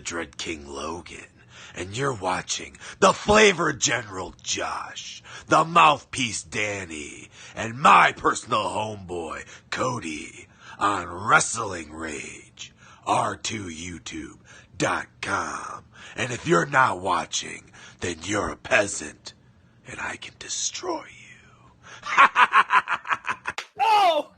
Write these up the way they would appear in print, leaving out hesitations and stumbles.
Dread King Logan, and you're watching the Flavor General Josh, the Mouthpiece Danny, and my personal homeboy Cody on Rasslin Rage, R2YouTube.com. And if you're not watching, then you're a peasant, and I can destroy you. Oh!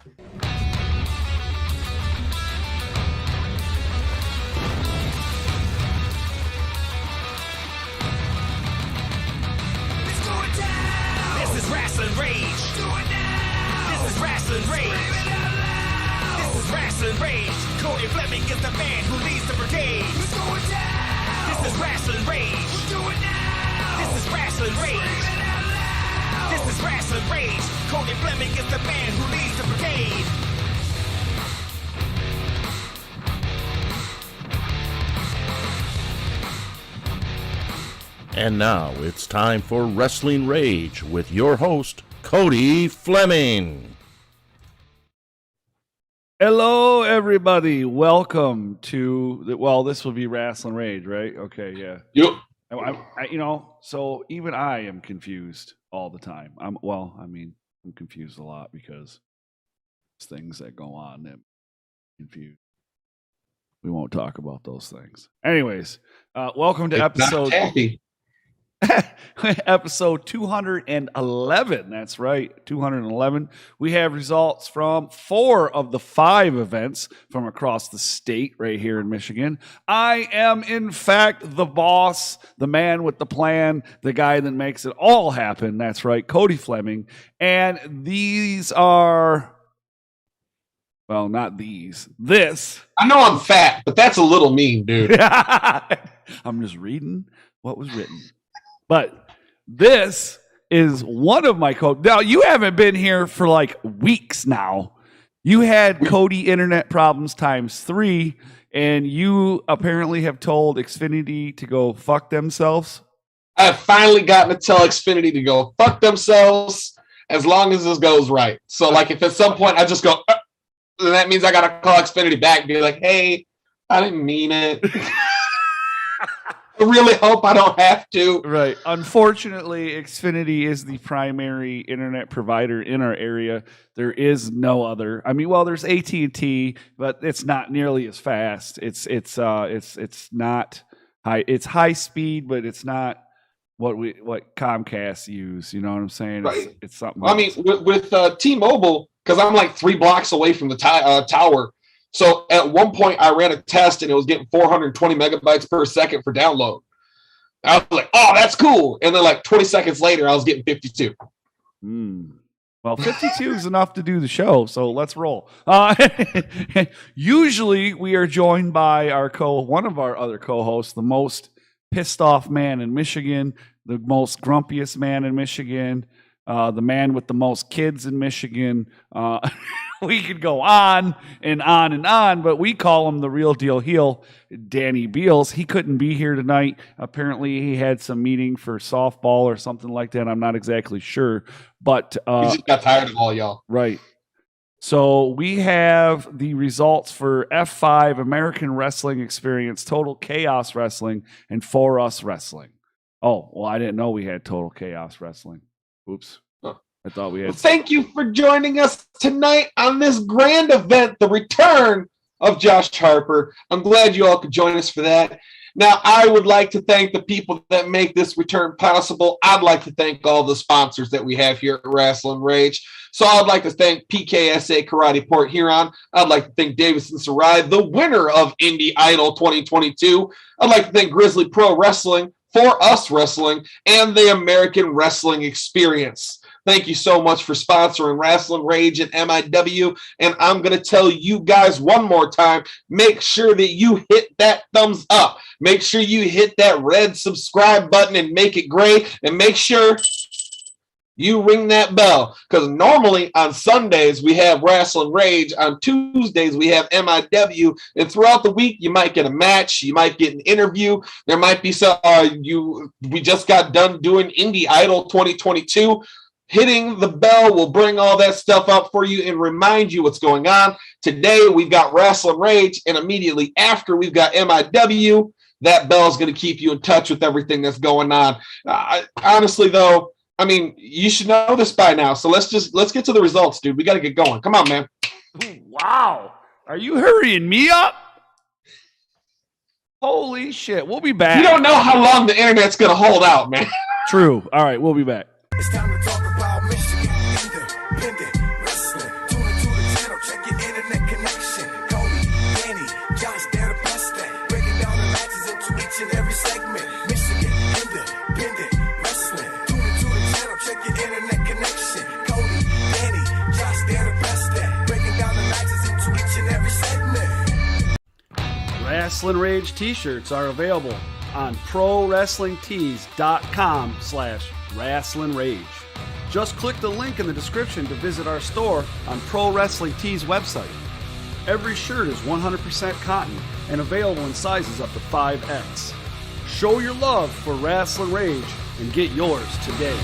This is Rasslin Rage. Do it now. This is Rasslin Rage. Scream it out loud. This is Rasslin Rage. Cody Fleming is the man who leads the brigade. Let's go down. This is Rasslin Rage. Do it now. This is Rasslin Rage. Scream it out loud. This is Rasslin Rage. Cody Fleming is the man who leads the brigade. And now it's time for Rasslin Rage with your host, Cody Fleming. Hello, everybody. Welcome to this will be Rasslin Rage, right? Okay, yeah. Yep. So even I am confused all the time. I'm confused a lot because there's things that go on that confuse. We won't talk about those things. Anyways, welcome to episode episode 211. That's right, 211. We have results from 4 of the 5 events from across the state right here in Michigan. I am, in fact, the boss, the man with the plan, the guy that makes it all happen. That's right, Cody Fleming. And these are... Well, not these. This. I know I'm fat, but that's a little mean, dude. I'm just reading what was written. But this is one of my codes. Now, you haven't been here for like weeks now. You had Cody internet problems times 3, and you apparently have told Xfinity to go fuck themselves. I've finally gotten to tell Xfinity to go fuck themselves as long as this goes right. So, like, if at some point I just go, then that means I got to call Xfinity back and be like, hey, I didn't mean it. I really hope I don't have to. Right. Unfortunately, Xfinity is the primary internet provider in our area. There is no other. I mean, well, there's AT&T, but it's not nearly as fast. It's not high. It's high speed, but it's not what Comcast use. You know what I'm saying? Right. It's something. I mean, with T-Mobile, because I'm like 3 blocks away from the tower. So at one point I ran a test and it was getting 420 megabytes per second for download. I was like, oh, that's cool. And then like 20 seconds later, I was getting 52. Well, 52 is enough to do the show, so let's roll. Usually we are joined by one of our other co-hosts, the most pissed off man in Michigan, the most grumpiest man in Michigan, the man with the most kids in Michigan. We could go on and on and on, but we call him the real deal heel, Danny Beals. He couldn't be here tonight. Apparently, he had some meeting for softball or something like that. I'm not exactly sure, but he just got tired of all y'all. Right. So we have the results for F5, American Wrestling Experience, Total Chaos Wrestling, and For Us Wrestling. Oh, well, I didn't know we had Total Chaos Wrestling. Oops. I thought we had. Well, thank you for joining us tonight on this grand event, the return of Josh Harper. I'm glad you all could join us for that. Now, I would like to thank the people that make this return possible. I'd like to thank all the sponsors that we have here at Rasslin Rage. So I'd like to thank PKSA Karate Port Huron. I'd like to thank Davison Sarai, the winner of Indie Idol 2022. I'd like to thank Grizzly Pro Wrestling, For Us Wrestling, and the American Wrestling Experience. Thank you so much for sponsoring Rasslin Rage and MIW. And I'm going to tell you guys one more time, make sure that you hit that thumbs up. Make sure you hit that red subscribe button and make it gray. And make sure you ring that bell. Because normally on Sundays, we have Rasslin Rage. On Tuesdays, we have MIW. And throughout the week, you might get a match. You might get an interview. There might be some, we just got done doing Indie Idol 2022. Hitting the bell will bring all that stuff up for you and remind you what's going on. Today, we've got Rasslin Rage, and immediately after, we've got MIW. that bell is going to keep you in touch with everything that's going on. Honestly, though, I mean, you should know this by now. So let's get to the results, dude. We got to get going. Come on, man. Wow. Are you hurrying me up? Holy shit. We'll be back. You don't know how long the internet's going to hold out, man. True. All right, we'll be back. It's time to talk about Michigan independent wrestling. Tune into the channel, check your internet connection. Cody, Danny, Josh, they're the best at breaking down the matches into each and every segment. Michigan independent wrestling. Tune into the channel, check your internet connection. Cody, Danny, Josh, they're the best at breaking down the matches into each and every segment. Rasslin Rage T-shirts are available on ProWrestlingTees.com/Rasslin Rage. Just click the link in the description to visit our store on Pro Wrestling Tees website. Every shirt is 100% cotton and available in sizes up to 5X. Show your love for Rasslin Rage and get yours today.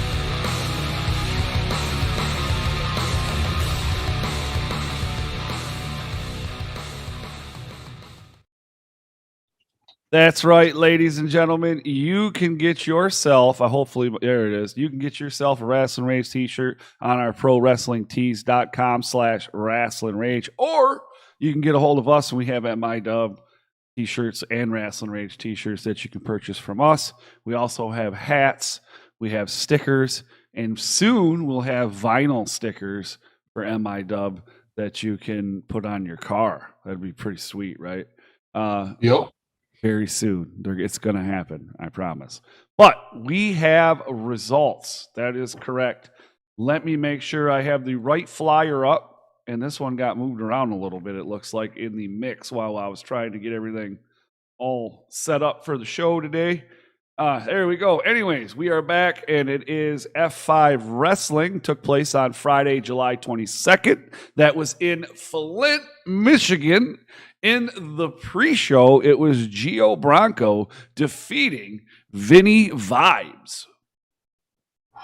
That's right, ladies and gentlemen. You can get yourself there it is. You can get yourself a Rasslin Rage t-shirt on our ProWrestlingTees.com/Rasslin Rage, or you can get a hold of us, and we have at MyDub t-shirts and Rasslin Rage t-shirts that you can purchase from us. We also have hats, we have stickers, and soon we'll have vinyl stickers for MIDub that you can put on your car. That'd be pretty sweet, right? Yep. Very soon. It's going to happen, I promise. But we have results. That is correct. Let me make sure I have the right flyer up. And this one got moved around a little bit, it looks like, in the mix while I was trying to get everything all set up for the show today. There we go. Anyways, we are back, and it is F5 Wrestling. Took place on Friday, July 22nd. That was in Flint, Michigan. In the pre-show, it was Gio Bronco defeating Vinny Vibes.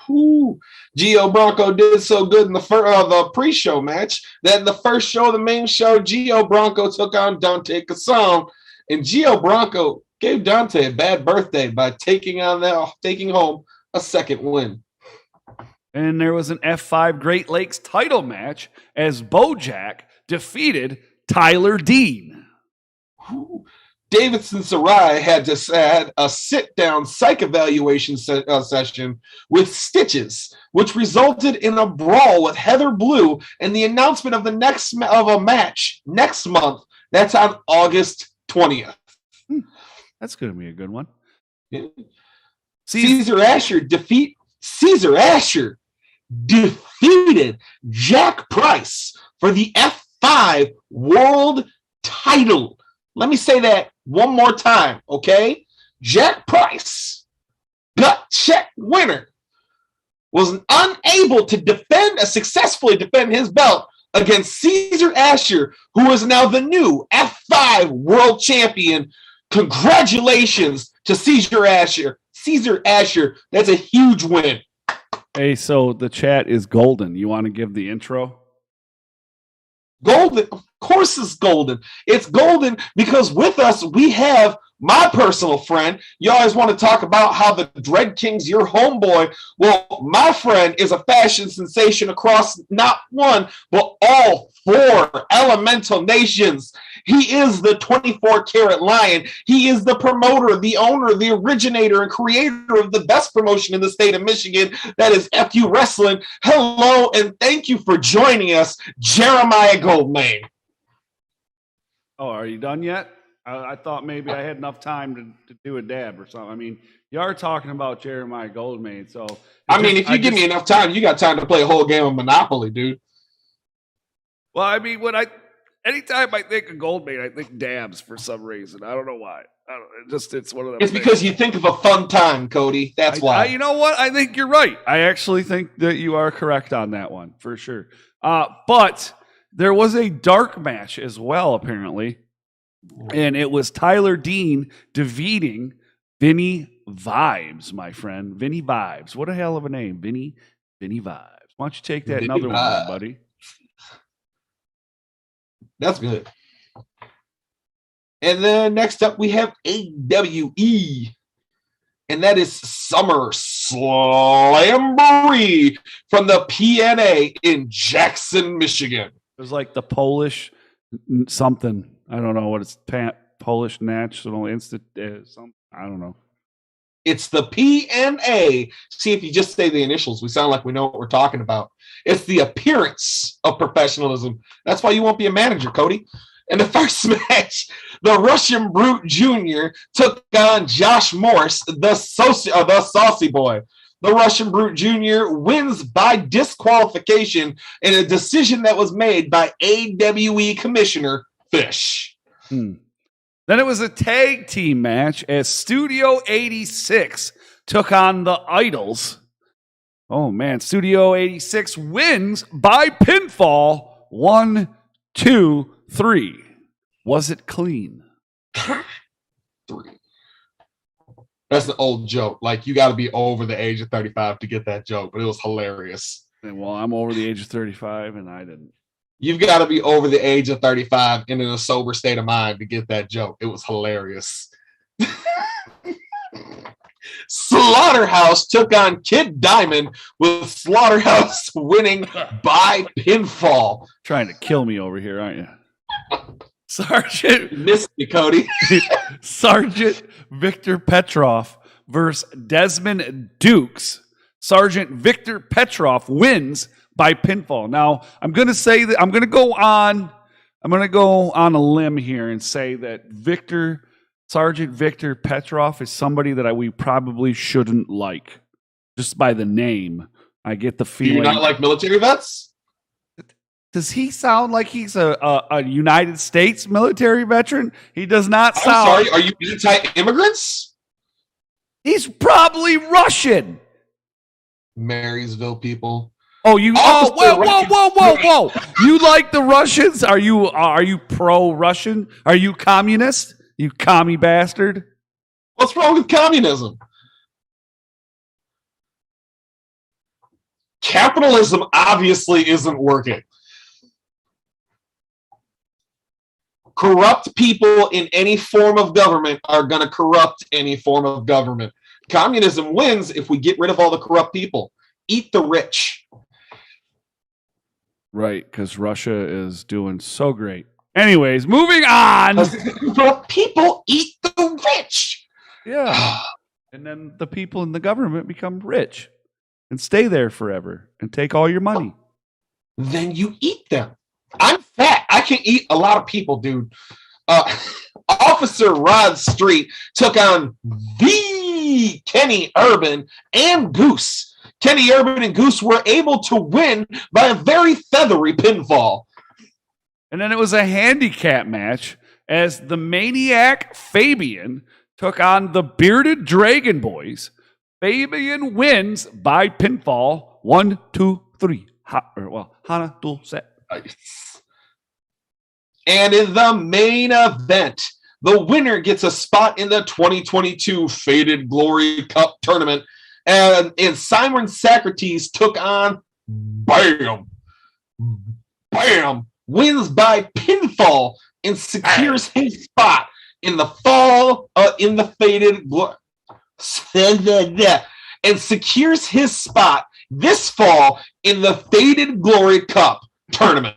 Ooh, Gio Bronco did so good in the pre-show match that in the first show, the main show, Gio Bronco took on Dante Casson, and Gio Bronco gave Dante a bad birthday by taking home a second win. And there was an F5 Great Lakes title match as Bojack defeated Tyler Dean. Davison Sarai had a sit-down psych evaluation session with Stitches, which resulted in a brawl with Heather Blue and the announcement of a match next month. That's on August 20th. That's going to be a good one. Yeah. Caesar Asher defeated Jack Price for the F5 World title. Let me say that one more time, okay? Jack Price, gut check winner, was unable to successfully defend his belt against Caesar Asher, who is now the new F5 World Champion. Congratulations to Caesar Asher. Caesar Asher, that's a huge win. Hey, so the chat is golden. You want to give the intro? Golden, of course it's golden. It's golden because with us, we have my personal friend. You always want to talk about how the Dread King's your homeboy. Well, my friend is a fashion sensation across not one, but all 4 elemental nations. He is the 24-karat lion. He is the promoter, the owner, the originator, and creator of the best promotion in the state of Michigan. That is FU Wrestling. Hello, and thank you for joining us, Jeremiah Goldmain. Oh, are you done yet? I thought maybe I had enough time to do a dab or something. I mean, you are talking about Jeremiah Goldmain, so... if you give me enough time, you got time to play a whole game of Monopoly, dude. Well, I mean, anytime I think of Goldmain, I think dabs for some reason. I don't know why. It's one of them. It's because you think of a fun time, Cody. That's why. You know what? I think you're right. I actually think that you are correct on that one, for sure. But there was a dark match as well, apparently. And it was Tyler Dean defeating Vinny Vibes, my friend. Vinny Vibes. What a hell of a name. Vinny Vibes. Why don't you take that another one, buddy? That's good. And then next up, we have AWE. And that is Summer Slamboree from the PNA in Jackson, Michigan. It was like the Polish something. I don't know what it's Polish National Institute. I don't know. It's the PNA. See, if you just say the initials, we sound like we know what we're talking about. It's the appearance of professionalism. That's why you won't be a manager, Cody. In the first match, the Russian Brute Jr. took on Josh Morse, the saucy boy. The Russian Brute Jr. wins by disqualification in a decision that was made by AWE Commissioner Fish. Then it was a tag team match as Studio 86 took on the Idols. Oh, man. Studio 86 wins by pinfall. 1, 2, 3. Was it clean? 3. That's an old joke. Like, you got to be over the age of 35 to get that joke, but it was hilarious. Well, I'm over the age of 35, and I didn't. You've got to be over the age of 35 and in a sober state of mind to get that joke. It was hilarious. Slaughterhouse took on Kid Diamond with Slaughterhouse winning by pinfall. Trying to kill me over here, aren't you? Sergeant. You missed me, Cody. Sergeant Victor Petrov versus Desmond Dukes. Sergeant Victor Petrov wins by pinfall. Now, I'm going to say that I'm going to go on a limb here and say that Sergeant Victor Petrov is somebody that we probably shouldn't like. Just by the name, I get the feeling. Do you not like military vets? Does he sound like he's a United States military veteran? He does not sound. I'm sorry, are you anti-immigrants? He's probably Russian. Marysville people. Oh, whoa. You like the Russians? Are you pro-Russian? Are you communist? You commie bastard. What's wrong with communism? Capitalism obviously isn't working. Corrupt people in any form of government are going to corrupt any form of government. Communism wins if we get rid of all the corrupt people. Eat the rich. Right, because Russia is doing so great. Anyways, moving on. The people eat the rich. Yeah. And then the people in the government become rich and stay there forever and take all your money. Then you eat them. I'm fat. I can eat a lot of people, dude. Officer Rod Street took on the Kenny Urban and Goose. Kenny Urban and Goose were able to win by a very feathery pinfall. And then it was a handicap match as the Maniac Fabian took on the Bearded Dragon Boys. Fabian wins by pinfall. 1, 2, 3. Hana, do, set. And in the main event, the winner gets a spot in the 2022 Faded Glory Cup tournament. And Simon Socrates took on Bam, wins by pinfall and secures his spot in the Faded Glory. And secures his spot this fall in the Faded Glory Cup tournament.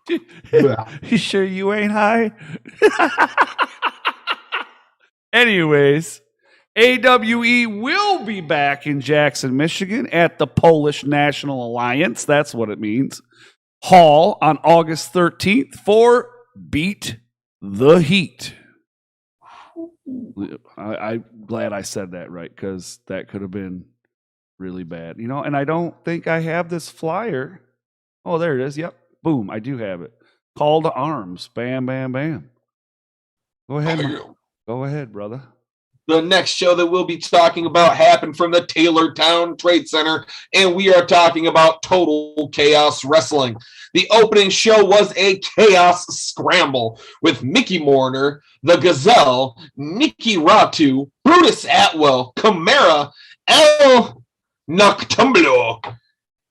You sure you ain't high? Anyways, AWE will be back in Jackson, Michigan at the Polish National Alliance. That's what it means. Hall on August 13th for Beat the Heat. I'm glad I said that right, because that could have been really bad. And I don't think I have this flyer. Oh, there it is. Yep. Boom. I do have it. Call to arms. Bam, bam, bam. Go ahead. Go ahead, brother. The next show that we'll be talking about happened from the Taylortown Trade Center, and we are talking about Total Chaos Wrestling. The opening show was a chaos scramble with Mickey Mourner, the Gazelle, Nikki Ratu, Brutus Atwell, Chimera, El Noctumblo,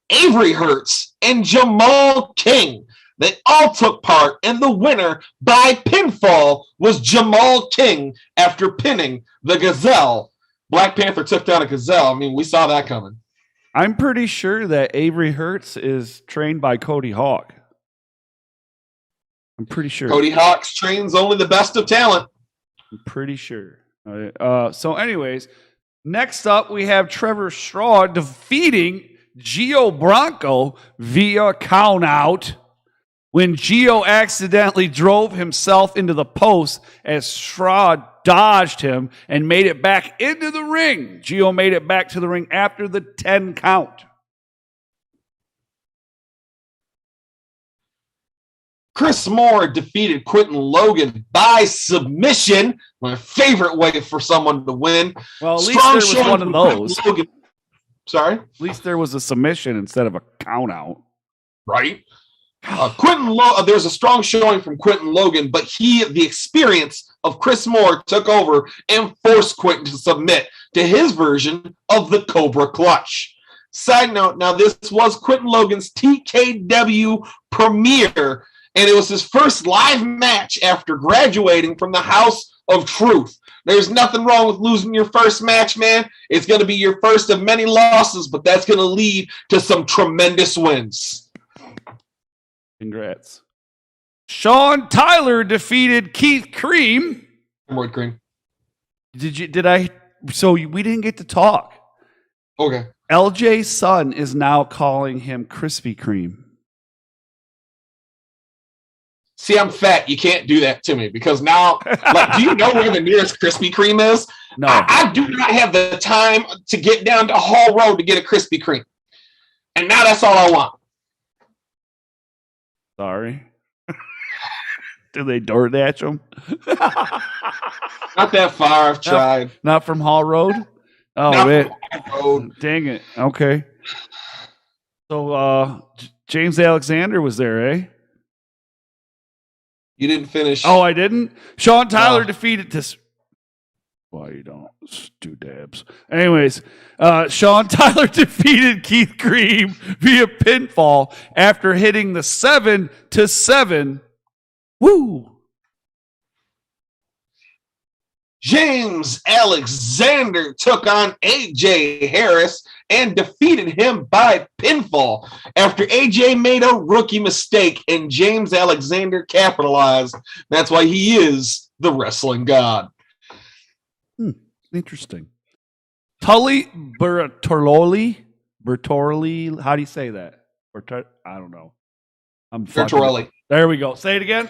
Avery Hertz, and Jamal King. They all took part, and the winner by pinfall was Jamal King after pinning the Gazelle. Black Panther took down a Gazelle. I mean, we saw that coming. I'm pretty sure that Avery Hertz is trained by Cody Hawk. I'm pretty sure. Cody Hawks trains only the best of talent. I'm pretty sure. So anyways, next up we have Trevor Straw defeating Gio Bronco via count out when Gio accidentally drove himself into the post as Straw dodged him and made it back into the ring. Gio made it back to the ring after the 10 count. Chris Moore defeated Quentin Logan by submission. My favorite way for someone to win. Well, at least there was one of those. Sorry? At least there was a submission instead of a count out. Right? There's a strong showing from Quentin Logan, but the experience of Chris Moore took over and forced Quentin to submit to his version of the Cobra Clutch. Side note, now this was Quentin Logan's TKW premiere, and it was his first live match after graduating from the House of Truth. There's nothing wrong with losing your first match, man. It's going to be your first of many losses, but that's going to lead to some tremendous wins. Congrats. Sean Tyler defeated Keith Cream. Hemorrhoid Cream. So we didn't get to talk. Okay. LJ's son is now calling him Krispy Kreme. See, I'm fat. You can't do that to me because now, do you know where the nearest Krispy Kreme is? No. I do not have the time to get down to Hall Road to get a Krispy Kreme. And now that's all I want. Sorry. Do they DoorDash them? Not that far. I've tried. Not from Hall Road? Oh, Not wait. from Hall Road. Dang it. Okay. So, James Alexander was there, eh? You didn't finish. Oh, I didn't? Sean Tyler defeated this. Why you don't do dabs? Anyways, Sean Tyler defeated Keith Cream via pinfall after hitting the 7-7. Woo! James Alexander took on AJ Harris and defeated him by pinfall after AJ made a rookie mistake and James Alexander capitalized. That's why he is the wrestling god. Interesting. Tully Bertorelli, how do you say that? I don't know. Bertorelli. There we go. Say it again.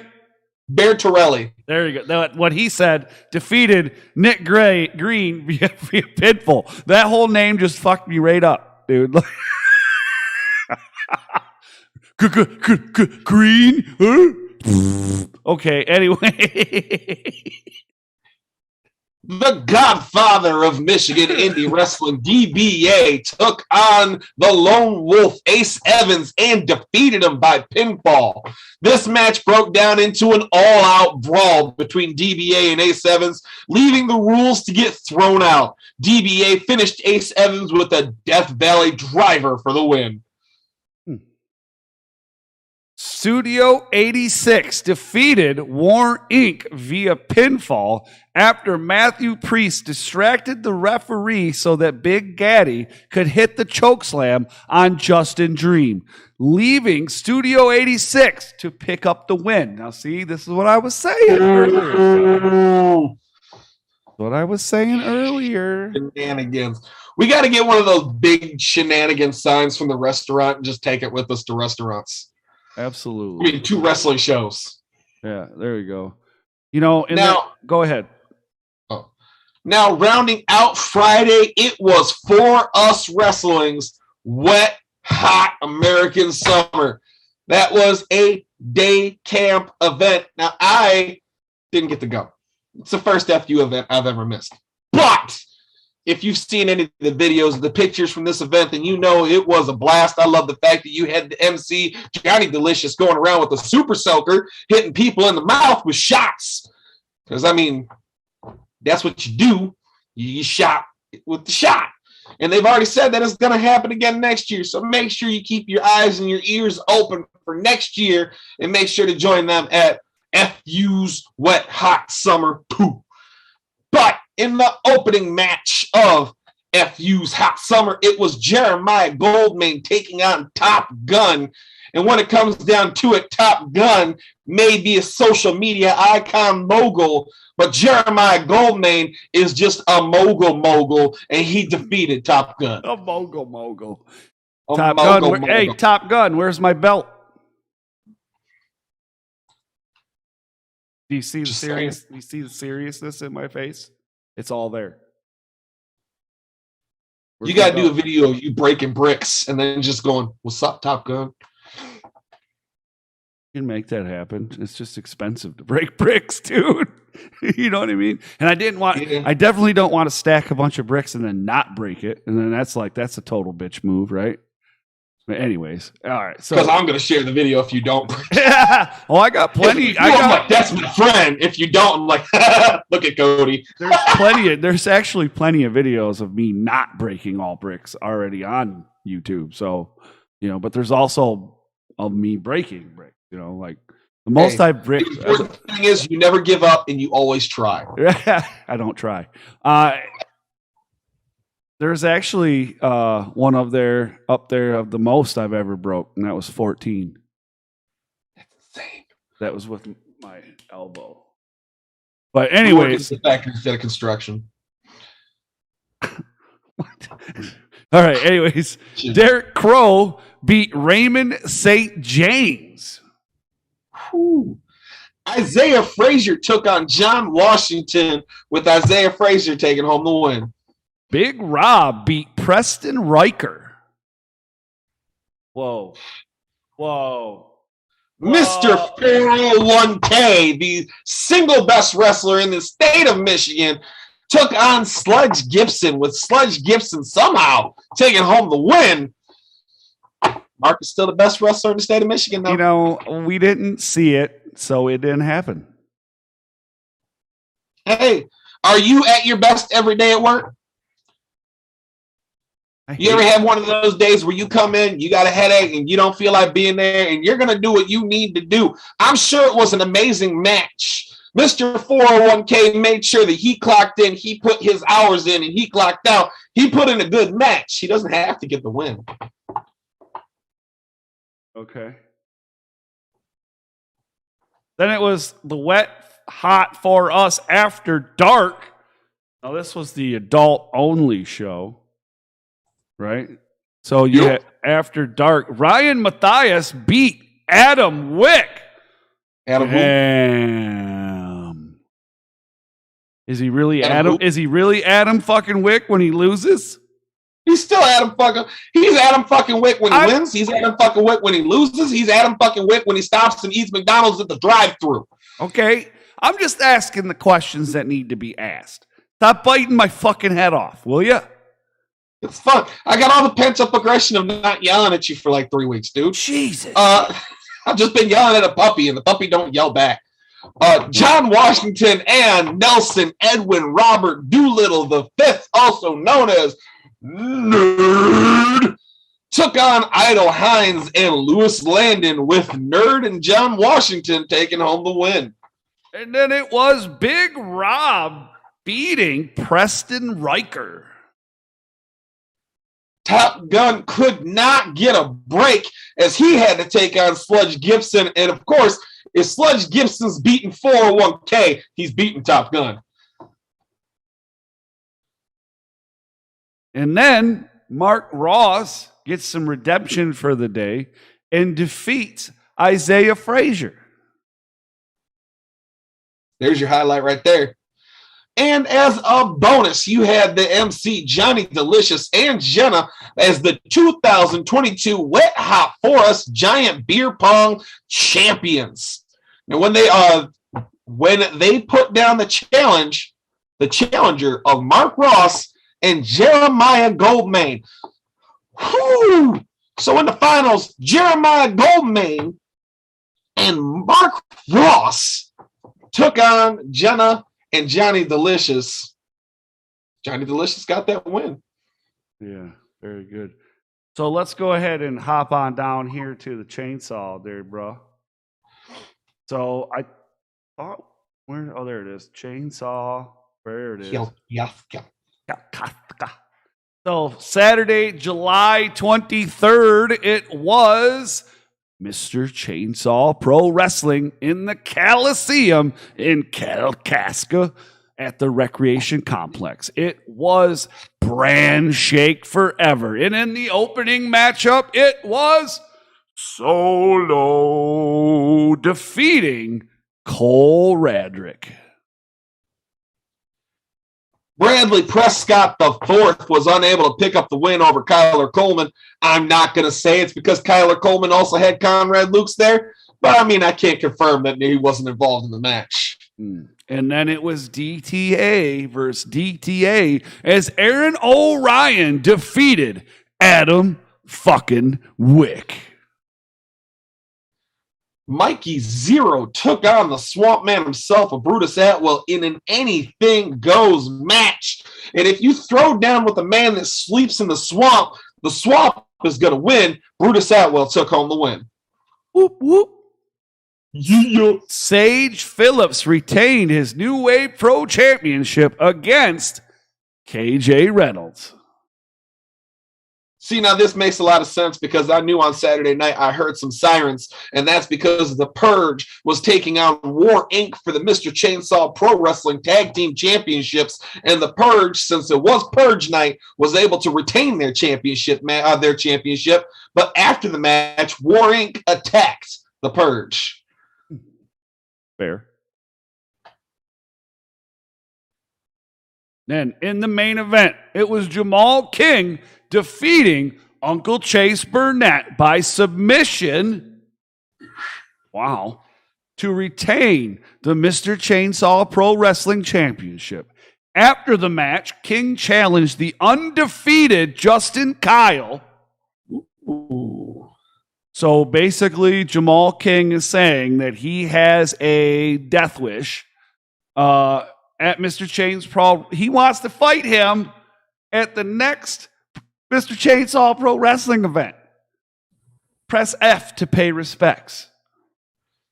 Bertorelli. There you go. What he said defeated Nick Green via pinfall. That whole name just fucked me right up, dude. Green? Huh? Okay, anyway. The godfather of Michigan indie wrestling, DBA, took on the Lone Wolf, Ace Evans, and defeated him by pinfall. This match broke down into an all-out brawl between DBA and Ace Evans, leaving the rules to get thrown out. DBA finished Ace Evans with a Death Valley driver for the win. Studio 86 defeated War Inc. via pinfall after Matthew Priest distracted the referee so that Big Gaddy could hit the chokeslam on Justin Dream, leaving Studio 86 to pick up the win. Now, see, this is what I was saying earlier. Shenanigans. We got to get one of those big shenanigan signs from the restaurant and just take it with us to restaurants. Absolutely. I mean, 2 wrestling shows. Yeah, there you go. You know, go ahead. Oh. Now, rounding out Friday, it was For Us Wrestling's Wet Hot American Summer. That was a day camp event. Now, I didn't get to go. It's the first FU event I've ever missed. But if you've seen any of the videos, the pictures from this event, then you know it was a blast. I love the fact that you had the MC, Johnny Delicious, going around with a super soaker, hitting people in the mouth with shots. Because, I mean, that's what you do. You shot with the shot. And they've already said that it's going to happen again next year. So make sure you keep your eyes and your ears open for next year and make sure to join them at FU's Wet Hot Summer Poo. But in the opening match of FU's Hot Summer, it was Jeremiah Goldmain taking on Top Gun. And when it comes down to it, Top Gun may be a social media icon mogul, but Jeremiah Goldmain is just a mogul, and he defeated Top Gun. A mogul. A Top mogul. Gun. Hey, Top Gun, where's my belt? Do you see the seriousness in my face? It's all there. You got to do a video of you breaking bricks and then just going, "What's up, Top Gun?" You can make that happen. It's just expensive to break bricks, dude. You know what I mean? And I definitely don't want to stack a bunch of bricks and then not break it. And then that's a total bitch move, right? But anyways, all right. So because I'm going to share the video if you don't. Oh, I got plenty. I'm like, that's my friend. If you don't, I'm like, look at Cody. There's actually plenty of videos of me not breaking all bricks already on YouTube. So, but there's also of me breaking bricks. Like the most I've bricked. The important thing is you never give up and you always try. I don't try. There's actually one up there of the most I've ever broke, and that was 14. That's insane. That was with my elbow. But anyways, the factory instead of construction. What? All right. Anyways, Derek Crow beat Raymond St. James. Whew. Isaiah Frazier took on John Washington, with Isaiah Frazier taking home the win. Big Rob beat Preston Riker. Whoa. Mr. 401k, the single best wrestler in the state of Michigan, took on Sludge Gibson, with Sludge Gibson somehow taking home the win. Mark is still the best wrestler in the state of Michigan, though. We didn't see it, so it didn't happen. Hey, are you at your best every day at work? You ever have one of those days where you come in, you got a headache, and you don't feel like being there, and you're going to do what you need to do? I'm sure it was an amazing match. Mr. 401k made sure that he clocked in, he put his hours in, and he clocked out. He put in a good match. He doesn't have to get the win. Okay. Then it was the Wet Hot for Us After Dark. Now, this was the adult-only show, right? So you had After Dark. Ryan Matthias beat Adam Wick. Damn. Is he really Adam? Is he really Adam fucking Wick when he loses? He's still Adam fucking. He's Adam fucking Wick when he wins. He's Adam fucking Wick when he loses. He's Adam fucking Wick when he stops and eats McDonald's at the drive-thru. Okay, I'm just asking the questions that need to be asked. Stop biting my fucking head off, will you? It's fun. I got all the pent-up aggression of not yelling at you for like 3 weeks, dude. Jesus. I've just been yelling at a puppy, and the puppy don't yell back. John Washington and Nelson Edwin Robert Doolittle the Fifth, also known as Nerd, took on Idle Hines and Lewis Landon, with Nerd and John Washington taking home the win. And then it was Big Rob beating Preston Riker. Top Gun could not get a break as he had to take on Sludge Gibson. And of course, if Sludge Gibson's beating 401k, he's beating Top Gun. And then Mark Ross gets some redemption for the day and defeats Isaiah Frazier. There's your highlight right there. And as a bonus, you had the MC Johnny Delicious and Jenna as the 2022 Wet Hot for Us Giant Beer Pong champions. Now, when they put down the challenge, the challenger of Mark Ross and Jeremiah Goldmain. Whew. So in the finals, Jeremiah Goldmain and Mark Ross took on Jenna and Johnny Delicious. Johnny Delicious got that win. Yeah, very good. So let's go ahead and hop on down here to the chainsaw there, bro. So I thought, there it is. Chainsaw. Where it is. So Saturday, July 23rd, it was Mr. Chainsaw Pro Wrestling in the Coliseum in Kalkaska at the Recreation Complex. It was brand shake forever. And in the opening matchup, it was Solo defeating Cole Radrick. Bradley Prescott IV was unable to pick up the win over Kyler Coleman. I'm not going to say it's because Kyler Coleman also had Conrad Lukes there, but I mean, I can't confirm that he wasn't involved in the match. And then it was DTA versus DTA as Aaron O'Ryan defeated Adam fucking Wick. Mikey Zero took on the Swamp Man himself, a Brutus Atwell, in an anything goes match. And if you throw down with a man that sleeps in the swamp is going to win. Brutus Atwell took home the win. Whoop, whoop. Yeah. Sage Phillips retained his New Wave Pro Championship against KJ Reynolds. See, now this makes a lot of sense because I knew on Saturday night I heard some sirens, and that's because the Purge was taking on War Inc. for the Mr. Chainsaw Pro Wrestling Tag Team Championships, and the Purge, since it was Purge night, was able to retain their championship. But after the match, War Inc. attacked the Purge. Fair. Then in the main event, it was Jamal King defeating Uncle Chase Burnett by submission. Wow. To retain the Mr. Chainsaw Pro Wrestling Championship. After the match, King challenged the undefeated Justin Kyle. Ooh. So basically, Jamal King is saying that he has a death wish at Mr. Chainsaw Pro. He wants to fight him at the next Mr. Chainsaw Pro Wrestling event. Press F to pay respects.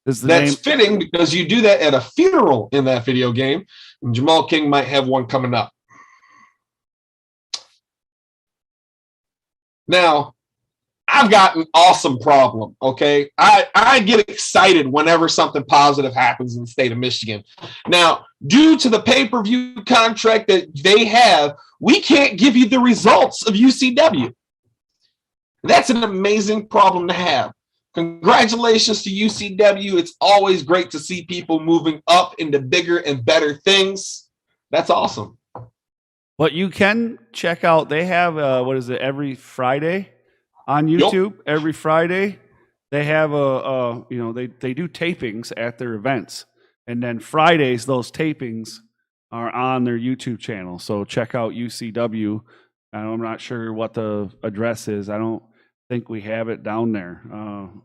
That's fitting because you do that at a funeral in that video game. And Jamal King might have one coming up. Now, I've got an awesome problem, okay? I get excited whenever something positive happens in the state of Michigan. Now, due to the pay-per-view contract that they have, we can't give you the results of UCW. That's an amazing problem to have. Congratulations to UCW. It's always great to see people moving up into bigger and better things. That's awesome. But you can check out, they have, every Friday? On YouTube, Yep. Every Friday, they have they do tapings at their events. And then Fridays, those tapings are on their YouTube channel. So check out UCW. I'm not sure what the address is. I don't think we have it down there.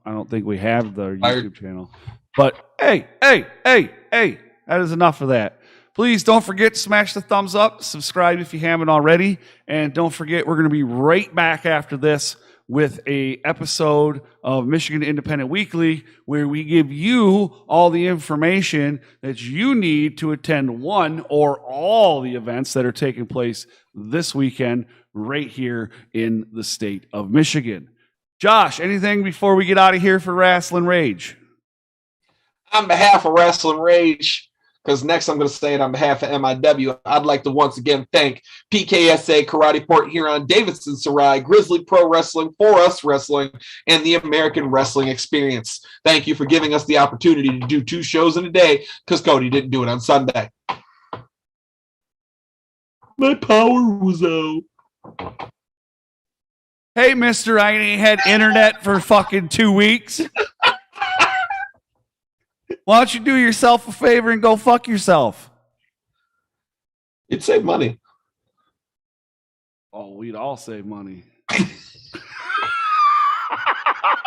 I don't think we have the YouTube channel. But hey, that is enough of that. Please don't forget to smash the thumbs up, subscribe if you haven't already, and don't forget we're going to be right back after this with a episode of Michigan Independent Weekly where we give you all the information that you need to attend one or all the events that are taking place this weekend right here in the state of Michigan. Josh, anything before we get out of here for Rasslin Rage? On behalf of Rasslin Rage, because next I'm going to say it on behalf of MIW, I'd like to once again thank PKSA, Karate Port Huron, Davison Sarai, Grizzly Pro Wrestling, For Us Wrestling, and the American Wrestling Experience. Thank you for giving us the opportunity to do 2 shows in a day, because Cody didn't do it on Sunday. My power was out. Hey, mister, I ain't had internet for fucking 2 weeks. Why don't you do yourself a favor and go fuck yourself? You'd save money. Oh, we'd all save money.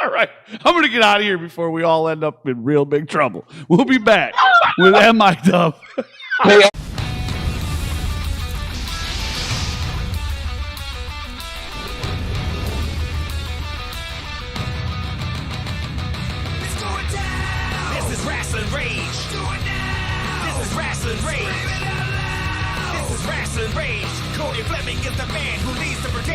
All right. I'm going to get out of here before we all end up in real big trouble. We'll be back with MIW. Hey, Rasslin Rage. Cody Fleming is the man who leads the brigade.